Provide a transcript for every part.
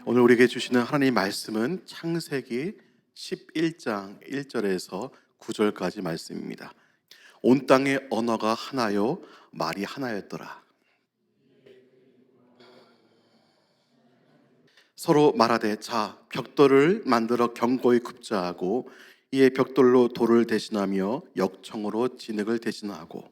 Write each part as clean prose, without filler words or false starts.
오늘 우리에게 주시는 하나님의 말씀은 창세기 11장 1절에서 9절까지 말씀입니다. 온 땅의 언어가 하나요 말이 하나였더라. 서로 말하되 자 벽돌을 만들어 견고히 굽자 하고 이에 벽돌로 돌을 대신하며 역청으로 진흙을 대신하고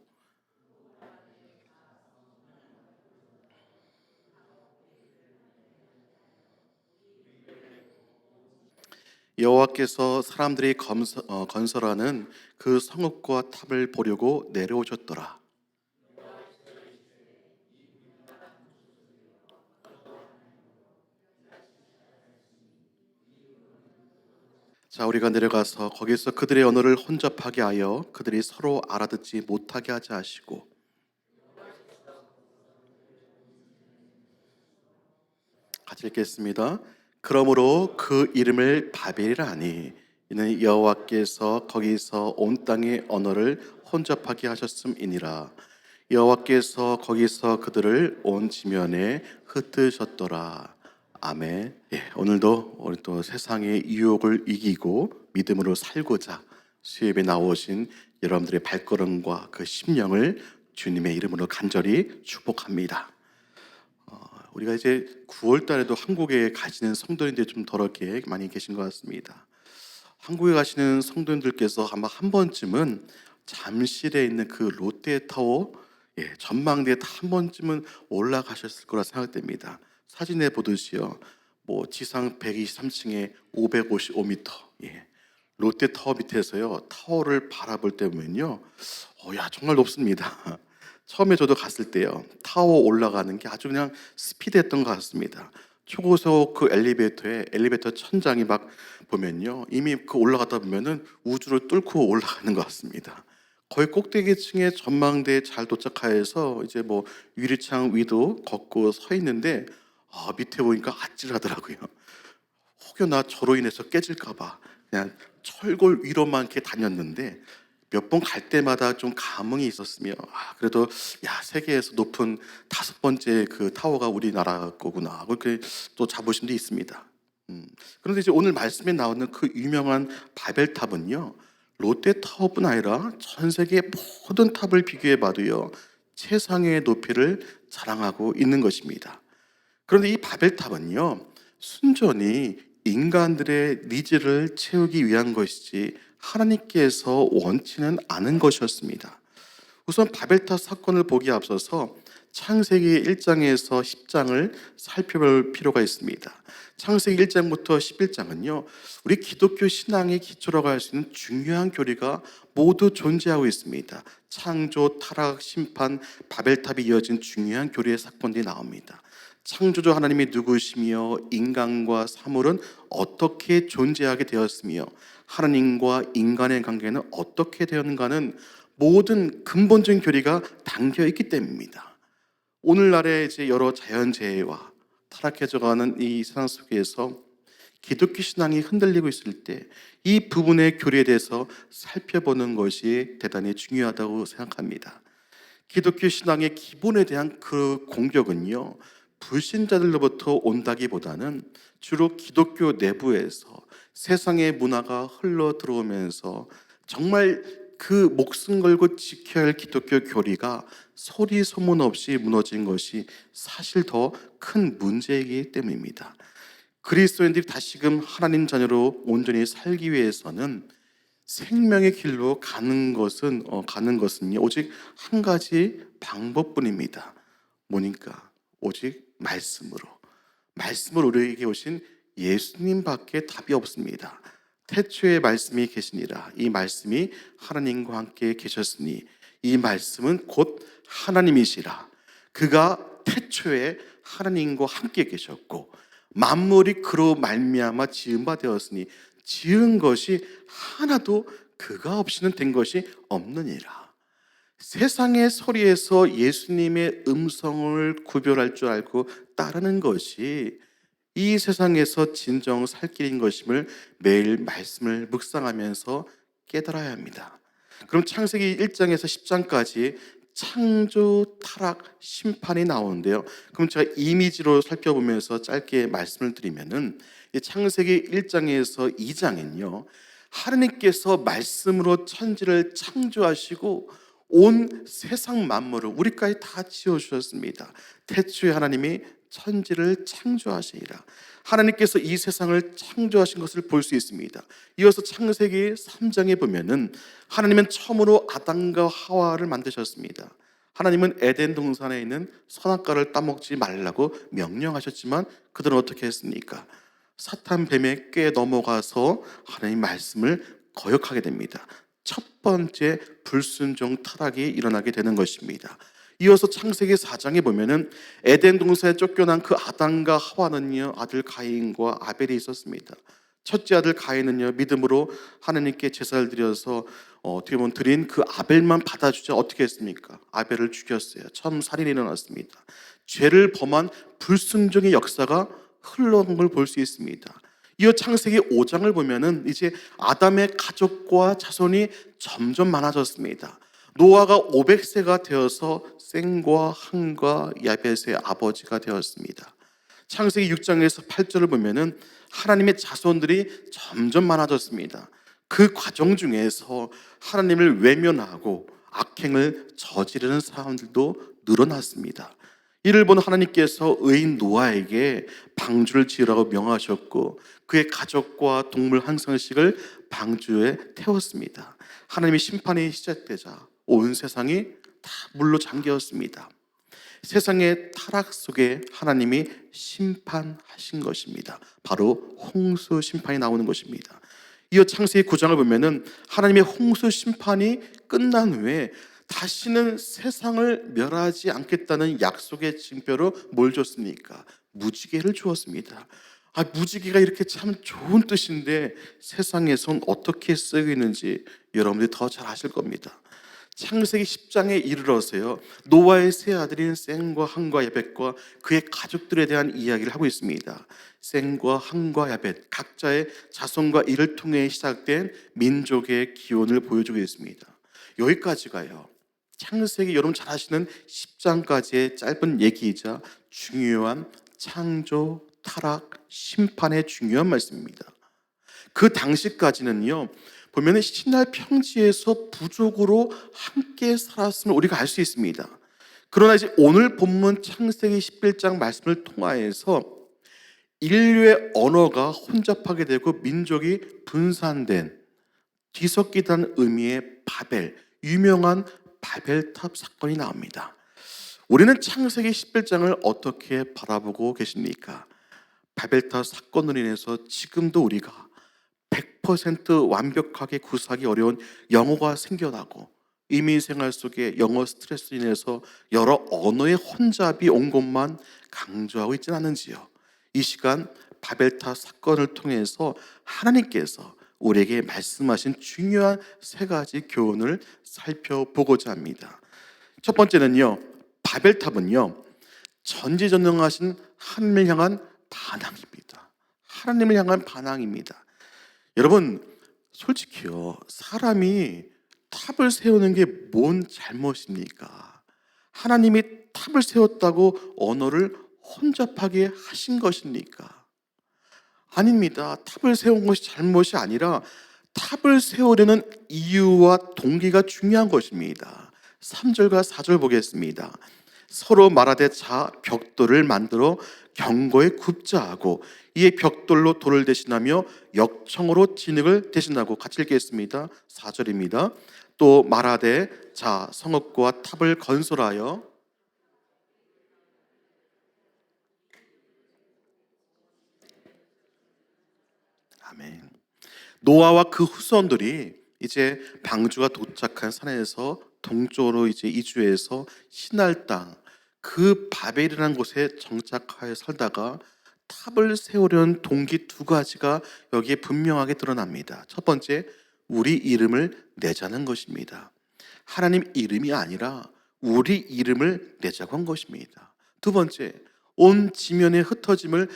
여호와께서 사람들이 건설하는 그 성읍과 탑을 보려고 내려오셨더라. 자, 우리가 내려가서 거기서 그들의 언어를 혼잡하게 하여 그들이 서로 알아듣지 못하게 하자 하시고, 같이 읽겠습니다. 그러므로 그 이름을 바벨이라 하니 이는 여호와께서 거기서 온 땅의 언어를 혼잡하게 하셨음이니라. 여호와께서 거기서 그들을 온 지면에 흩으셨더라. 아멘. 예, 오늘도 우리 또 세상의 유혹을 이기고 믿음으로 살고자 수협에 나오신 여러분들의 발걸음과 그 심령을 주님의 이름으로 간절히 축복합니다. 우리가 이제 9월 달에도 한국에 가시는 성도님들이 좀 덜게 많이 계신 것 같습니다. 한국에 가시는 성도님들께서 아마 한 번쯤은 잠실에 있는 그 롯데타워 전망대에 한 번쯤은 올라가셨을 거라 생각됩니다. 사진에 보듯이요, 뭐 지상 123층에 555m, 롯데타워 밑에서요 타워를 바라볼 때 보면요, 야 정말 높습니다. 처음에 저도 갔을 때요 타워 올라가는 게 아주 그냥 스피드했던 것 같습니다. 초고속 그 엘리베이터에 엘리베이터 천장이 막 보면요 이미 그 올라가다 보면은 우주를 뚫고 올라가는 것 같습니다. 거의 꼭대기층의 전망대에 잘 도착하여서 이제 뭐 유리창 위도 걷고 서 있는데 밑에 보니까 아찔하더라고요. 혹여나 저로 인해서 깨질까봐 그냥 철골 위로만 이렇게 다녔는데 몇 번 갈 때마다 좀 감흥이 있었으며, 그래도 야 세계에서 높은 5번째 그 타워가 우리나라 거구나 그렇게 또 자부심도 있습니다. 그런데 이제 오늘 말씀에 나오는 그 유명한 바벨탑은요 롯데타워뿐 아니라 전 세계 모든 탑을 비교해봐도요 최상의 높이를 자랑하고 있는 것입니다. 그런데 이 바벨탑은요 순전히 인간들의 니즈를 채우기 위한 것이지 하나님께서 원치는 않은 것이었습니다. 우선 바벨탑 사건을 보기에 앞서서 창세기 1장에서 10장을 살펴볼 필요가 있습니다. 창세기 1장부터 11장은요 우리 기독교 신앙의 기초라고 할 수 있는 중요한 교리가 모두 존재하고 있습니다. 창조, 타락, 심판, 바벨탑이 이어진 중요한 교리의 사건들이 나옵니다. 창조주 하나님이 누구시며 인간과 사물은 어떻게 존재하게 되었으며 하나님과 인간의 관계는 어떻게 되었는가는 모든 근본적인 교리가 담겨 있기 때문입니다. 오늘날의 이제 여러 자연재해와 타락해져가는 이 세상 속에서 기독교 신앙이 흔들리고 있을 때 이 부분의 교리에 대해서 살펴보는 것이 대단히 중요하다고 생각합니다. 기독교 신앙의 기본에 대한 그 공격은요 불신자들로부터 온다기보다는 주로 기독교 내부에서 세상의 문화가 흘러 들어오면서 정말 그 목숨 걸고 지켜야 할 기독교 교리가 소리 소문 없이 무너진 것이 사실 더 큰 문제이기 때문입니다. 그리스도인들이 다시금 하나님 자녀로 온전히 살기 위해서는 생명의 길로 가는 것은요 오직 한 가지 방법뿐입니다. 뭐니까 오직 말씀으로 우리에게 오신 예수님밖에 답이 없습니다. 태초에 말씀이 계시니라. 이 말씀이 하나님과 함께 계셨으니 이 말씀은 곧 하나님이시라. 그가 태초에 하나님과 함께 계셨고 만물이 그로 말미암아 지은 바 되었으니 지은 것이 하나도 그가 없이는 된 것이 없느니라. 세상의 소리에서 예수님의 음성을 구별할 줄 알고 따르는 것이 이 세상에서 진정 살 길인 것임을 매일 말씀을 묵상하면서 깨달아야 합니다. 그럼 창세기 1장에서 10장까지 창조, 타락, 심판이 나오는데요. 그럼 제가 이미지로 살펴보면서 짧게 말씀을 드리면은 이 창세기 1장에서 2장은요. 하나님께서 말씀으로 천지를 창조하시고 온 세상 만물을 우리까지 다 지어 주셨습니다. 태초에 하나님이 천지를 창조하시니라. 하나님께서 이 세상을 창조하신 것을 볼 수 있습니다. 이어서 창세기 3장에 보면은 하나님은 처음으로 아담과 하와를 만드셨습니다. 하나님은 에덴 동산에 있는 선악과를 따먹지 말라고 명령하셨지만 그들은 어떻게 했습니까? 사탄 뱀의 꾀에 넘어가서 하나님 말씀을 거역하게 됩니다. 첫 번째 불순종 타락이 일어나게 되는 것입니다. 이어서 창세기 4장에 보면은 에덴 동산에 쫓겨난 그 아담과 하와는요, 아들 가인과 아벨이 있었습니다. 첫째 아들 가인은요, 믿음으로 하나님께 제사를 드려서 어떻게 보면 드린 그 아벨만 받아주자 어떻게 했습니까? 아벨을 죽였어요. 처음 살인이 일어났습니다. 죄를 범한 불순종의 역사가 흘러간 걸 볼 수 있습니다. 이어 창세기 5장을 보면은 이제 아담의 가족과 자손이 점점 많아졌습니다. 노아가 500세가 되어서 셈과 함과 야벳의 아버지가 되었습니다. 창세기 6장에서 8절을 보면은 하나님의 자손들이 점점 많아졌습니다. 그 과정 중에서 하나님을 외면하고 악행을 저지르는 사람들도 늘어났습니다. 이를 본 하나님께서 의인 노아에게 방주를 지으라고 명하셨고 그의 가족과 동물 한 쌍씩을 방주에 태웠습니다. 하나님의 심판이 시작되자 온 세상이 다 물로 잠겼습니다. 세상의 타락 속에 하나님이 심판하신 것입니다. 바로 홍수 심판이 나오는 것입니다. 이어 창세기 9장을 보면은 하나님의 홍수 심판이 끝난 후에 다시는 세상을 멸하지 않겠다는 약속의 징표로 뭘 줬습니까? 무지개를 주었습니다. 무지개가 이렇게 참 좋은 뜻인데 세상에선 어떻게 쓰고 있는지 여러분들이 더 잘 아실 겁니다. 창세기 10장에 이르러서요, 노아의 세 아들인 셈과 함과 야벳과 그의 가족들에 대한 이야기를 하고 있습니다. 셈과 함과 야벳 각자의 자손과 이를 통해 시작된 민족의 기원을 보여주고 있습니다. 여기까지가요, 창세기 여러분 잘 아시는 10장까지의 짧은 얘기이자 중요한 창조, 타락, 심판의 중요한 말씀입니다. 그 당시까지는요, 보면 신할 평지에서 부족으로 함께 살았음을 우리가 알 수 있습니다. 그러나 이제 오늘 본문 창세기 11장 말씀을 통하여서 인류의 언어가 혼잡하게 되고 민족이 분산된 뒤섞이다는 의미의 바벨, 유명한 바벨탑 사건이 나옵니다. 우리는 창세기 11장을 어떻게 바라보고 계십니까? 바벨탑 사건으로 인해서 지금도 우리가 100% 완벽하게 구사하기 어려운 영어가 생겨나고 이민 생활 속에 영어 스트레스로 인해서 여러 언어의 혼잡이 온 것만 강조하고 있지는 않은지요. 이 시간 바벨탑 사건을 통해서 하나님께서 우리에게 말씀하신 중요한 세 가지 교훈을 살펴보고자 합니다. 첫 번째는요, 바벨탑은요, 전지전능하신 하나님을 향한 반항입니다. 하나님을 향한 반항입니다. 여러분, 솔직히요, 사람이 탑을 세우는 게 뭔 잘못입니까? 하나님이 탑을 세웠다고 언어를 혼잡하게 하신 것입니까? 아닙니다. 탑을 세운 것이 잘못이 아니라 탑을 세우려는 이유와 동기가 중요한 것입니다. 3절과 4절 보겠습니다. 서로 말하되 자 벽돌을 만들어 경고에 굽자 하고 이에 벽돌로 돌을 대신하며 역청으로 진흙을 대신하고 같이 읽겠습니다. 4절입니다. 또 말하되 자 성읍과 탑을 건설하여 아멘. 노아와 그 후손들이 이제 방주가 도착한 산에서 동쪽으로 이제 이주해서 신할 땅, 그 바벨이라는 곳에 정착하여 살다가 탑을 세우려는 동기 두 가지가 여기에 분명하게 드러납니다. 첫 번째, 우리 이름을 내자는 것입니다. 하나님 이름이 아니라 우리 이름을 내자고 한 것입니다. 두 번째, 온 지면의 흩어짐을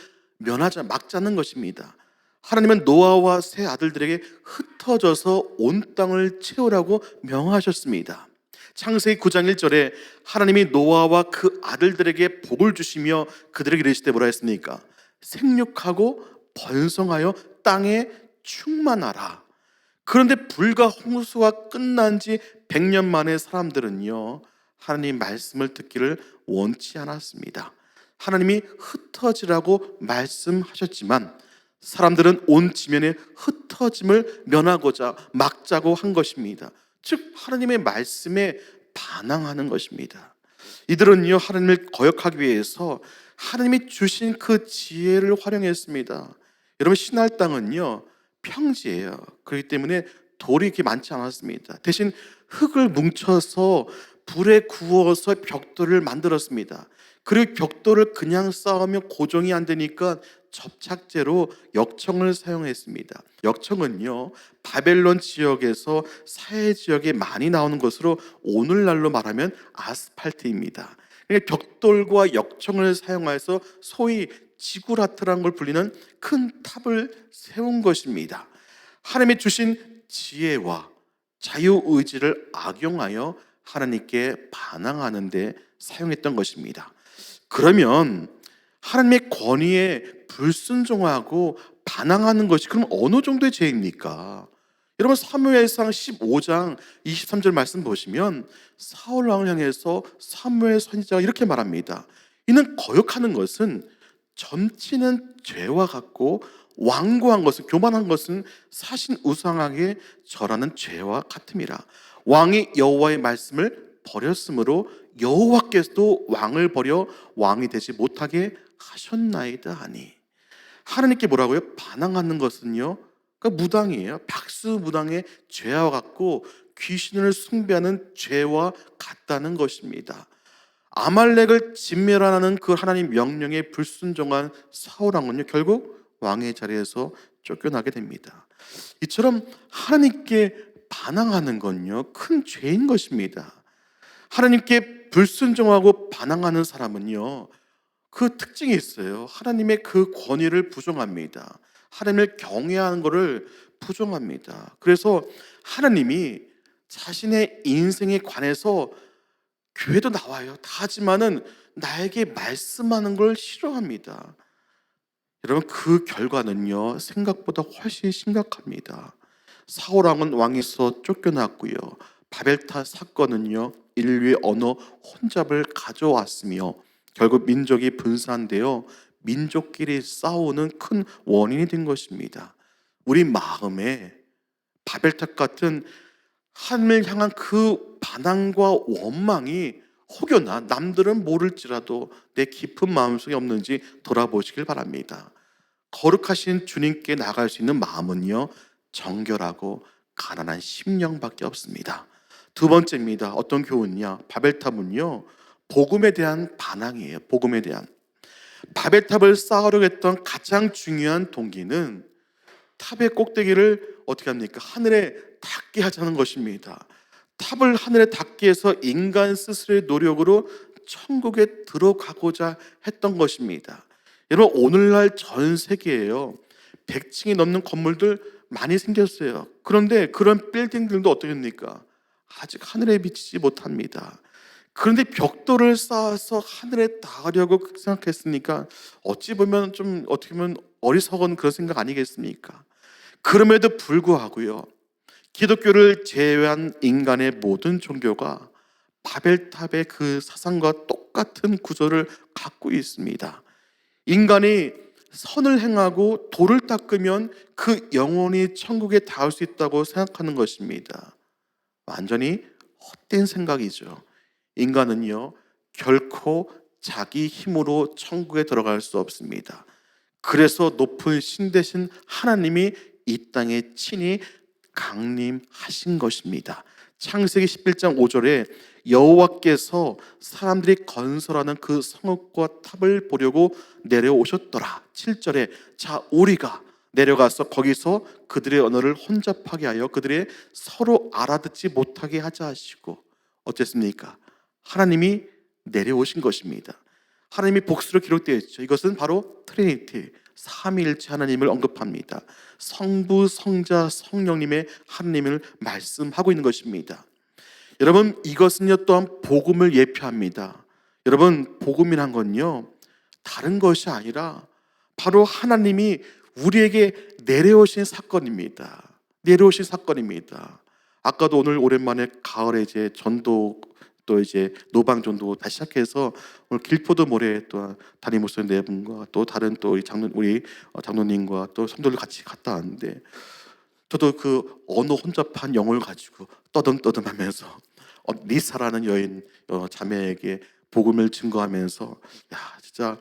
막자는 것입니다. 하나님은 노아와 세 아들들에게 흩어져서 온 땅을 채우라고 명하셨습니다. 창세기 9장 1절에 하나님이 노아와 그 아들들에게 복을 주시며 그들에게 이르시되 뭐라 했습니까? 생육하고 번성하여 땅에 충만하라. 그런데 불과 홍수가 끝난 지 100년 만에 사람들은요, 하나님 말씀을 듣기를 원치 않았습니다. 하나님이 흩어지라고 말씀하셨지만 사람들은 온 지면의 흩어짐을 면하고자 막자고 한 것입니다. 즉 하나님의 말씀에 반항하는 것입니다. 이들은요, 하나님을 거역하기 위해서 하나님이 주신 그 지혜를 활용했습니다. 여러분, 신할 땅은요 평지예요. 그렇기 때문에 돌이 이렇게 많지 않았습니다. 대신 흙을 뭉쳐서 불에 구워서 벽돌을 만들었습니다. 그리고 벽돌을 그냥 쌓으면 고정이 안 되니까 접착제로 역청을 사용했습니다. 역청은요, 바벨론 지역에서 사해 지역에 많이 나오는 것으로 오늘날로 말하면 아스팔트입니다. 그러니까 벽돌과 역청을 사용해서 소위 지구라트라는 걸 불리는 큰 탑을 세운 것입니다. 하나님이 주신 지혜와 자유의지를 악용하여 하나님께 반항하는 데 사용했던 것입니다. 그러면 하나님의 권위에 불순종하고 반항하는 것이 그럼 어느 정도의 죄입니까? 여러분, 사무엘상 15장 23절 말씀 보시면 사울 왕을 향해서 사무엘 선지자가 이렇게 말합니다. 이는 거역하는 것은 점치는 죄와 같고 완고한 것은, 교만한 것은 사신 우상에게 절하는 죄와 같음이라. 왕이 여호와의 말씀을 버렸으므로 여호와께서도 왕을 버려 왕이 되지 못하게 하셨나이다 하니. 하나님께 뭐라고요? 반항하는 것은요, 그러니까 무당이에요. 박수무당의 죄와 같고 귀신을 숭배하는 죄와 같다는 것입니다. 아말렉을 진멸하는 그 하나님 명령에 불순종한 사울 왕은요, 결국 왕의 자리에서 쫓겨나게 됩니다. 이처럼 하나님께 반항하는 건요, 큰 죄인 것입니다. 하나님께 불순종하고 반항하는 사람은요, 그 특징이 있어요. 하나님의 그 권위를 부정합니다. 하나님을 경외하는 것을 부정합니다. 그래서 하나님이 자신의 인생에 관해서 교회도 나와요. 다 하지만은 나에게 말씀하는 걸 싫어합니다. 여러분, 그 결과는요, 생각보다 훨씬 심각합니다. 사울 왕은 왕에서 쫓겨났고요, 바벨탑 사건은요, 인류의 언어 혼잡을 가져왔으며 결국 민족이 분산되어 민족끼리 싸우는 큰 원인이 된 것입니다. 우리 마음에 바벨탑 같은 하나님을 향한 그 반항과 원망이 혹여나 남들은 모를지라도 내 깊은 마음속에 없는지 돌아보시길 바랍니다. 거룩하신 주님께 나갈 수 있는 마음은요, 정결하고 가난한 심령밖에 없습니다. 두 번째입니다. 어떤 교훈이냐? 바벨탑은요, 복음에 대한 반항이에요. 복음에 대한. 바벨탑을 쌓으려고 했던 가장 중요한 동기는 탑의 꼭대기를 어떻게 합니까? 하늘에 닿게 하자는 것입니다. 탑을 하늘에 닿게 해서 인간 스스로의 노력으로 천국에 들어가고자 했던 것입니다. 여러분, 오늘날 전 세계에요, 100층이 넘는 건물들 많이 생겼어요. 그런데 그런 빌딩들도 어떻게 합니까? 아직 하늘에 비치지 못합니다. 그런데 벽돌을 쌓아서 하늘에 닿으려고 생각했으니까 어찌 보면 좀 어떻게 보면 어리석은 그런 생각 아니겠습니까? 그럼에도 불구하고요, 기독교를 제외한 인간의 모든 종교가 바벨탑의 그 사상과 똑같은 구조를 갖고 있습니다. 인간이 선을 행하고 도를 닦으면 그 영혼이 천국에 닿을 수 있다고 생각하는 것입니다. 완전히 헛된 생각이죠. 인간은요, 결코 자기 힘으로 천국에 들어갈 수 없습니다. 그래서 높은 신 되신 하나님이 이 땅에 친히 강림하신 것입니다. 창세기 11장 5절에 여호와께서 사람들이 건설하는 그 성읍과 탑을 보려고 내려오셨더라. 7절에 자, 우리가 내려가서 거기서 그들의 언어를 혼잡하게 하여 그들의 서로 알아듣지 못하게 하자 하시고, 어땠습니까? 하나님이 내려오신 것입니다. 하나님이 복수로 기록되어 있죠. 이것은 바로 트리니티, 삼위일체 하나님을 언급합니다. 성부, 성자, 성령님의 하나님을 말씀하고 있는 것입니다. 여러분, 이것은요 또한 복음을 예표합니다. 여러분, 복음이란 건요 다른 것이 아니라 바로 하나님이 우리에게 내려오신 사건입니다. 내려오신 사건입니다. 아까도 오늘 오랜만에 가을에 이제 전도, 또 이제 노방 전도 다시 시작해서 오늘 길포도 모래 또 담임 목사님 네 분과 또 다른 또 우리 장로님과 또 성도들 같이 갔다 왔는데, 저도 그 언어 혼잡한 영어를 가지고 떠듬떠듬하면서 리사라는 여인 자매에게 복음을 증거하면서, 야 진짜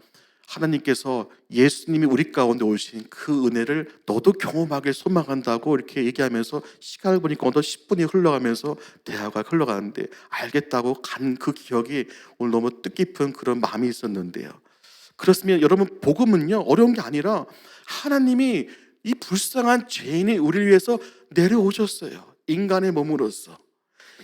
하나님께서 예수님이 우리 가운데 오신 그 은혜를 너도 경험하길 소망한다고 이렇게 얘기하면서 시간을 보니까 어느덧 10분이 흘러가면서 대화가 흘러가는데, 알겠다고 간 그 기억이 오늘 너무 뜻깊은 그런 마음이 있었는데요. 그렇습니다. 여러분, 복음은요 어려운 게 아니라 하나님이 이 불쌍한 죄인이 우리를 위해서 내려오셨어요. 인간의 몸으로서.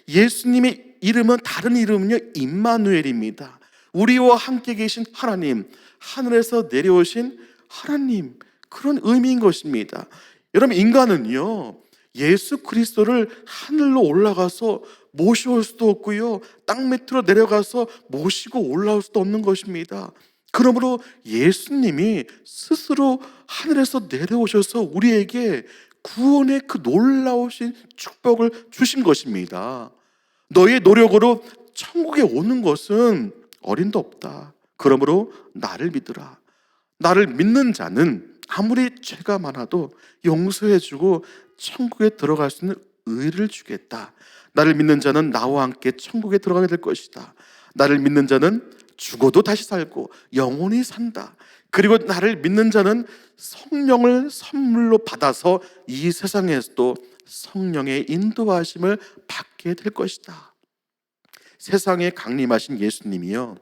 예수님의 이름은, 다른 이름은요 임마누엘입니다. 우리와 함께 계신 하나님, 하늘에서 내려오신 하나님, 그런 의미인 것입니다. 여러분, 인간은요 예수 그리스도를 하늘로 올라가서 모셔올 수도 없고요 땅 밑으로 내려가서 모시고 올라올 수도 없는 것입니다. 그러므로 예수님이 스스로 하늘에서 내려오셔서 우리에게 구원의 그 놀라우신 축복을 주신 것입니다. 너의 노력으로 천국에 오는 것은 어림도 없다. 그러므로 나를 믿으라. 나를 믿는 자는 아무리 죄가 많아도 용서해주고 천국에 들어갈 수 있는 의를 주겠다. 나를 믿는 자는 나와 함께 천국에 들어가게 될 것이다. 나를 믿는 자는 죽어도 다시 살고 영원히 산다. 그리고 나를 믿는 자는 성령을 선물로 받아서 이 세상에서도 성령의 인도하심을 받게 될 것이다. 세상에 강림하신 예수님이요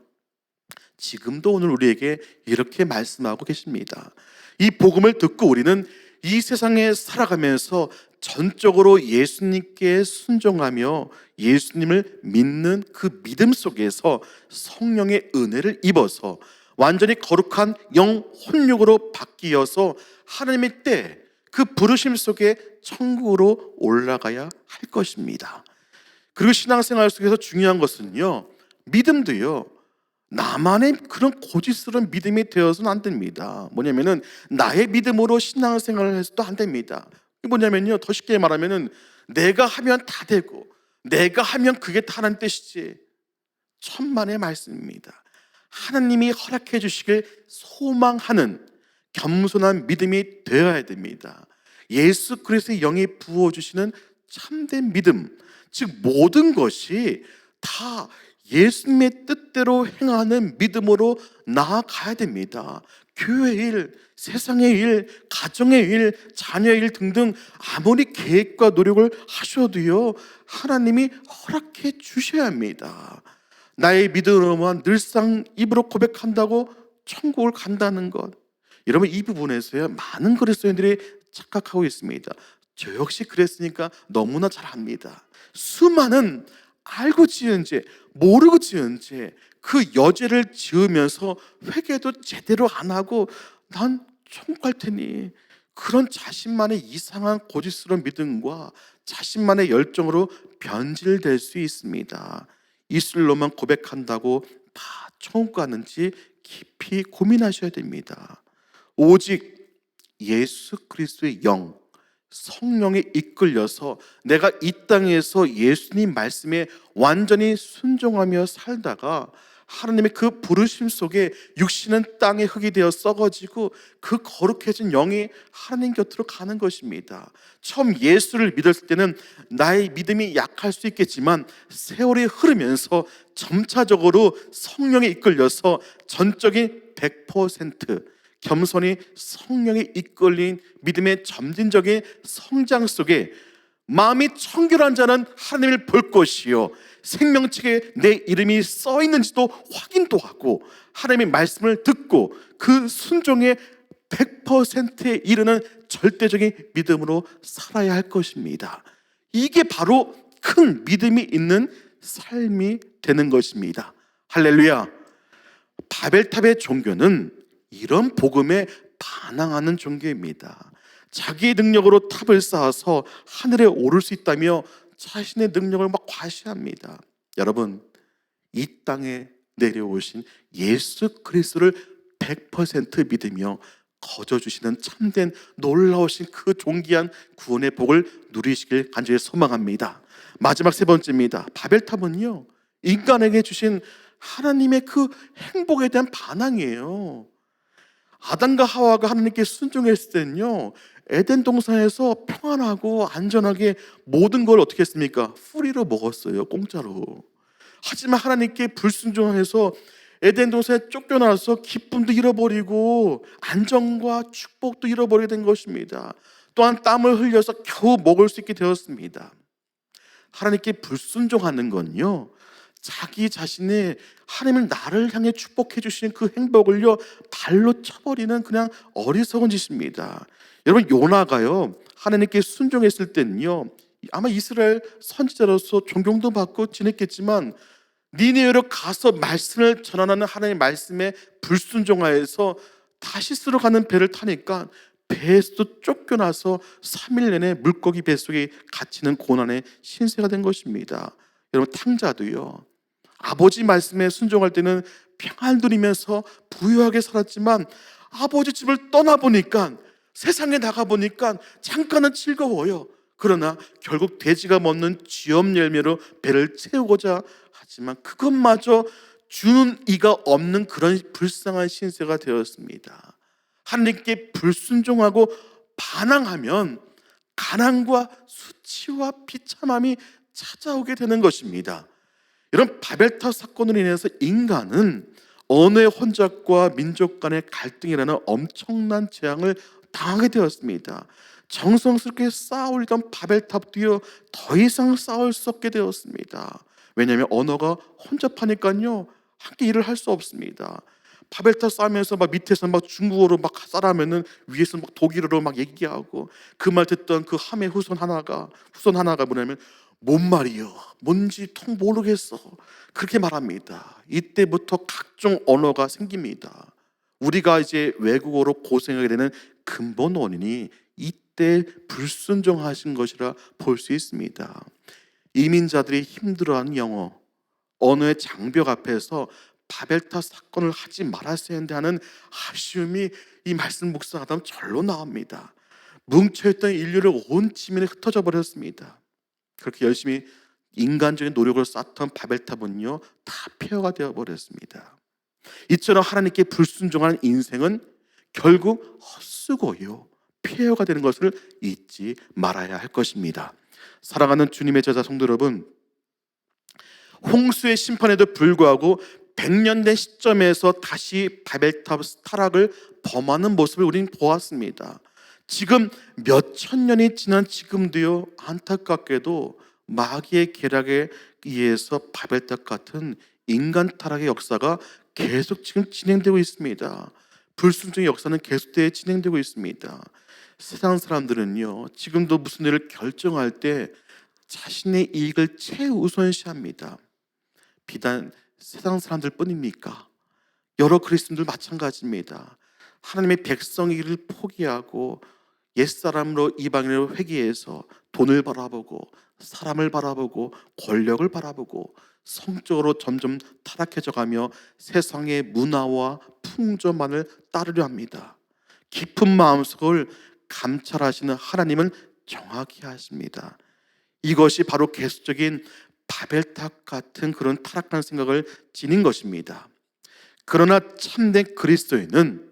지금도 오늘 우리에게 이렇게 말씀하고 계십니다. 이 복음을 듣고 우리는 이 세상에 살아가면서 전적으로 예수님께 순종하며 예수님을 믿는 그 믿음 속에서 성령의 은혜를 입어서 완전히 거룩한 영 혼육으로 바뀌어서 하나님의 때 그 부르심 속에 천국으로 올라가야 할 것입니다. 그리고 신앙생활 속에서 중요한 것은요 믿음도요 나만의 그런 고집스러운 믿음이 되어서는 안 됩니다. 뭐냐면은 나의 믿음으로 신앙생활을 해서도 안 됩니다. 뭐냐면요 더 쉽게 말하면은 내가 하면 다 되고 내가 하면 그게 다 하는 뜻이지, 천만의 말씀입니다. 하나님이 허락해 주시길 소망하는 겸손한 믿음이 되어야 됩니다. 예수 그리스도의 영이 부어주시는 참된 믿음, 즉 모든 것이 다 예수님의 뜻대로 행하는 믿음으로 나아가야 됩니다. 교회 일, 세상의 일, 가정의 일, 자녀의 일 등등 아무리 계획과 노력을 하셔도요 하나님이 허락해 주셔야 합니다. 나의 믿음으로만 늘상 입으로 고백한다고 천국을 간다는 것, 여러분 이 부분에서요 많은 그리스도인들이 착각하고 있습니다. 저 역시 그랬으니까 너무나 잘 압니다. 수많은 알고 지은 죄, 모르고 지은 죄, 그 여죄를 지으면서 회개도 제대로 안 하고 난 천국 갈 테니, 그런 자신만의 이상한 고집스러운 믿음과 자신만의 열정으로 변질될 수 있습니다. 입술로만 고백한다고 다 천국 가는지 깊이 고민하셔야 됩니다. 오직 예수 그리스도의 영, 성령에 이끌려서 내가 이 땅에서 예수님 말씀에 완전히 순종하며 살다가 하나님의 그 부르심 속에 육신은 땅의 흙이 되어 썩어지고 그 거룩해진 영이 하나님 곁으로 가는 것입니다. 처음 예수를 믿었을 때는 나의 믿음이 약할 수 있겠지만 세월이 흐르면서 점차적으로 성령에 이끌려서 전적인 100% 겸손히 성령에 이끌린 믿음의 점진적인 성장 속에 마음이 청결한 자는 하나님을 볼 것이요 생명책에 내 이름이 써 있는지도 확인도 하고 하나님의 말씀을 듣고 그 순종에 100%에 이르는 절대적인 믿음으로 살아야 할 것입니다. 이게 바로 큰 믿음이 있는 삶이 되는 것입니다. 할렐루야. 바벨탑의 종교는 이런 복음에 반항하는 종교입니다. 자기의 능력으로 탑을 쌓아서 하늘에 오를 수 있다며 자신의 능력을 막 과시합니다. 여러분, 이 땅에 내려오신 예수 그리스도를 100% 믿으며 거저 주시는 참된 놀라우신 그 존귀한 구원의 복을 누리시길 간절히 소망합니다. 마지막 세 번째입니다. 바벨탑은요, 인간에게 주신 하나님의 그 행복에 대한 반항이에요. 아담과 하와가 하나님께 순종했을 때는요, 에덴 동산에서 평안하고 안전하게 모든 걸 어떻게 했습니까? 프리로 먹었어요, 공짜로. 하지만 하나님께 불순종해서 에덴 동산에 쫓겨나서 기쁨도 잃어버리고 안정과 축복도 잃어버리게 된 것입니다. 또한 땀을 흘려서 겨우 먹을 수 있게 되었습니다. 하나님께 불순종하는 건요, 자기 자신의 하나님을 나를 향해 축복해 주시는 그 행복을요 발로 쳐버리는 그냥 어리석은 짓입니다. 여러분, 요나가요 하나님께 순종했을 때는요 아마 이스라엘 선지자로서 존경도 받고 지냈겠지만, 니네로 가서 말씀을 전하는 하나님의 말씀에 불순종하여서 다시스로 가는 배를 타니까 배에서도 쫓겨나서 3일 내내 물고기 뱃속에 갇히는 고난의 신세가 된 것입니다. 여러분, 탕자도요, 아버지 말씀에 순종할 때는 평안 누리면서 부유하게 살았지만 아버지 집을 떠나보니까, 세상에 나가보니까 잠깐은 즐거워요. 그러나 결국 돼지가 먹는 쥐엄 열매로 배를 채우고자 하지만 그것마저 주는 이가 없는 그런 불쌍한 신세가 되었습니다. 하나님께 불순종하고 반항하면 가난과 수치와 비참함이 찾아오게 되는 것입니다. 이런 바벨탑 사건으로 인해서 인간은 언어의 혼잡과 민족 간의 갈등이라는 엄청난 재앙을 당하게 되었습니다. 정성스럽게 쌓아올리던 바벨탑도요 더 이상 쌓을 수 없게 되었습니다. 왜냐하면 언어가 혼잡하니까요 함께 일을 할 수 없습니다. 바벨탑 쌓으면서 막 밑에서 막 중국어로 막 쌓으면은 위에서 막 독일어로 막 얘기하고, 그 말 듣던 그 함의 후손 하나가 뭐냐면 뭔 말이요? 뭔지 통 모르겠어. 그렇게 말합니다. 이때부터 각종 언어가 생깁니다. 우리가 이제 외국어로 고생하게 되는 근본 원인이 이때 불순종하신 것이라 볼 수 있습니다. 이민자들이 힘들어하는 영어, 언어의 장벽 앞에서 바벨탑 사건을 하지 말았어야 했는데 하는 아쉬움이 이 말씀 묵상하다 보면 절로 나옵니다. 뭉쳐있던 인류를 온 지면에 흩어져 버렸습니다. 그렇게 열심히 인간적인 노력을 쌓던 바벨탑은요 다 폐허가 되어 버렸습니다. 이처럼 하나님께 불순종하는 인생은 결국 헛수고요 폐허가 되는 것을 잊지 말아야 할 것입니다. 사랑하는 주님의 제자 성도 여러분, 홍수의 심판에도 불구하고 100년 된 시점에서 다시 바벨탑 타락을 범하는 모습을 우리는 보았습니다. 지금 몇천 년이 지난 지금도요 안타깝게도 마귀의 계략에 의해서 바벨탑 같은 인간 타락의 역사가 계속 지금 진행되고 있습니다. 불순종의 역사는 계속되어 진행되고 있습니다. 세상 사람들은요 지금도 무슨 일을 결정할 때 자신의 이익을 최우선시합니다. 비단 세상 사람들 뿐입니까? 여러 그리스도인들 마찬가지입니다. 하나님의 백성이기를 포기하고 옛사람으로 이방인으로 회귀해서 돈을 바라보고 사람을 바라보고 권력을 바라보고 성적으로 점점 타락해져 가며 세상의 문화와 풍조만을 따르려 합니다. 깊은 마음속을 감찰하시는 하나님은 정확히 하십니다. 이것이 바로 계속적인 바벨탑 같은 그런 타락한 생각을 지닌 것입니다. 그러나 참된 그리스도인은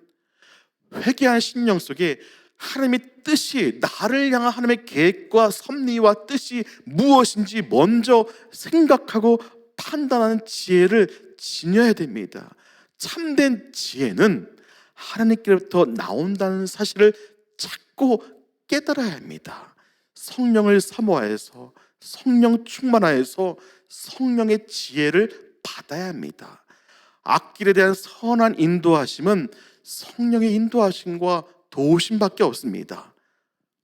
회개한 심령 속에 하나님의 뜻이, 나를 향한 하나님의 계획과 섭리와 뜻이 무엇인지 먼저 생각하고 판단하는 지혜를 지녀야 됩니다. 참된 지혜는 하나님께로부터 나온다는 사실을 찾고 깨달아야 합니다. 성령을 사모하여서 성령 충만하여서 성령의 지혜를 받아야 합니다. 앞길에 대한 선한 인도하심은 성령의 인도하심과 도우심밖에 없습니다.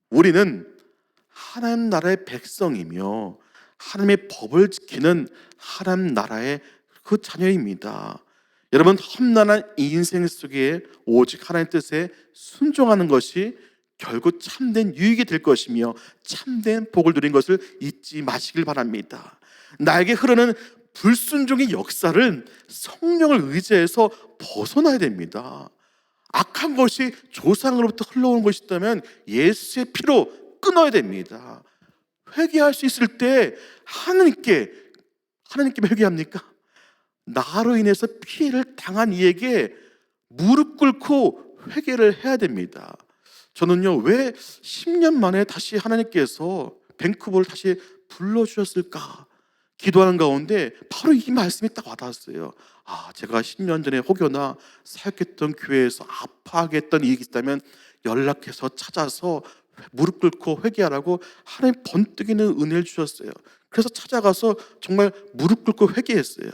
우리는 하나님 나라의 백성이며 하나님의 법을 지키는 하나님 나라의 그 자녀입니다. 여러분, 험난한 이 인생 속에 오직 하나님의 뜻에 순종하는 것이 결국 참된 유익이 될 것이며 참된 복을 누린 것을 잊지 마시길 바랍니다. 나에게 흐르는 불순종의 역사를 성령을 의지해서 벗어나야 됩니다. 악한 것이 조상으로부터 흘러오는 것이 있다면 예수의 피로 끊어야 됩니다. 회개할 수 있을 때 하나님께 회개합니까? 나로 인해서 피해를 당한 이에게 무릎 꿇고 회개를 해야 됩니다. 저는요, 왜 10년 만에 다시 하나님께서 밴쿠버를 다시 불러주셨을까 기도하는 가운데 바로 이 말씀이 딱 와닿았어요. 제가 10년 전에 혹여나 사역했던 교회에서 아파하게 했던 일이 있다면 연락해서 찾아서 무릎 꿇고 회개하라고 하나님 번뜩이는 은혜를 주셨어요. 그래서 찾아가서 정말 무릎 꿇고 회개했어요.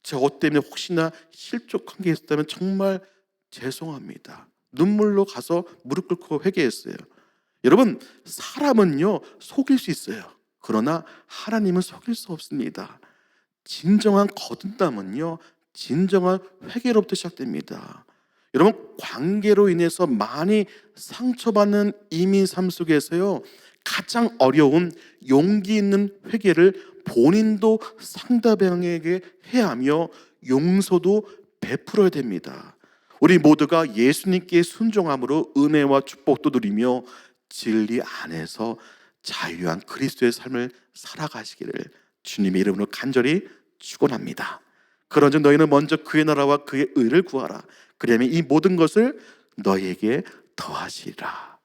제가 때문에 혹시나 실족한 게 있었다면 정말 죄송합니다. 눈물로 가서 무릎 꿇고 회개했어요. 여러분, 사람은요 속일 수 있어요. 그러나 하나님은 속일 수 없습니다. 진정한 거듭남은요 진정한 회개로부터 시작됩니다. 여러분, 관계로 인해서 많이 상처받는 이민 삶 속에서요 가장 어려운 용기 있는 회개를 본인도 상대방에게 해야 하며 용서도 베풀어야 됩니다. 우리 모두가 예수님께 순종함으로 은혜와 축복도 누리며 진리 안에서 자유한 그리스도의 삶을 살아가시기를 주님의 이름으로 간절히 축원합니다. 그런즉 너희는 먼저 그의 나라와 그의 의를 구하라. 그리하면 이 모든 것을 너희에게 더하시리라.